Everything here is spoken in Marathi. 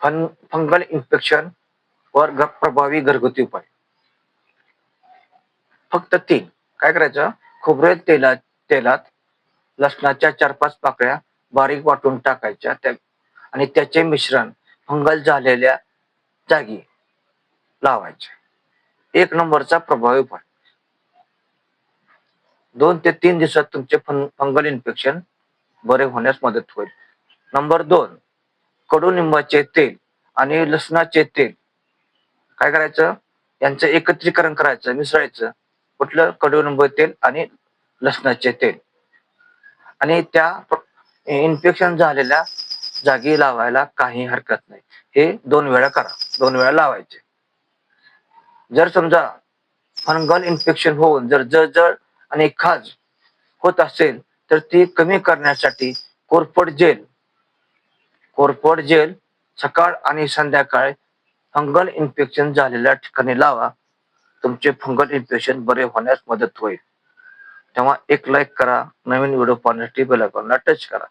फंगल इन्फेक्शन वर प्रभावी घरगुती उपाय. फक्त 3. काय करायचं? खोबरे तेलात लसणाच्या 4-5 पाकळ्या बारीक वाटून टाकायच्या आणि त्याचे मिश्रण फंगल झालेल्या जागी लावायचे. 1 नंबरचा प्रभावी उपाय. 2 ते 3 दिवसात तुमचे फंगल इन्फेक्शन बरे होण्यास मदत होईल. नंबर 2. कडुनिंबाचे तेल आणि लसणाचे तेल काय करायचं? यांचं एकत्रीकरण करायचं, मिसळायचं. कुठलं? कडुनिंब तेल आणि लसणाचे तेल, आणि त्या इन्फेक्शन झालेल्या जागी लावायला काही हरकत नाही. हे 2 वेळा करा, 2 वेळा लावायचे. जर समजा फंगल इन्फेक्शन होऊन जर जळजळ आणि खाज होत असेल तर ती कमी करण्यासाठी कोरफड जेल सकाळ आणि संध्याकाळी फंगल इन्फेक्शन झालेल्या ठिकाणी लावा. तुमचे फंगल इन्फेक्शन बरे होण्यास मदत होईल. तेव्हा एक लाईक करा, नवीन व्हिडिओ पाहण्यासाठी बेल आयकॉनला टच करा.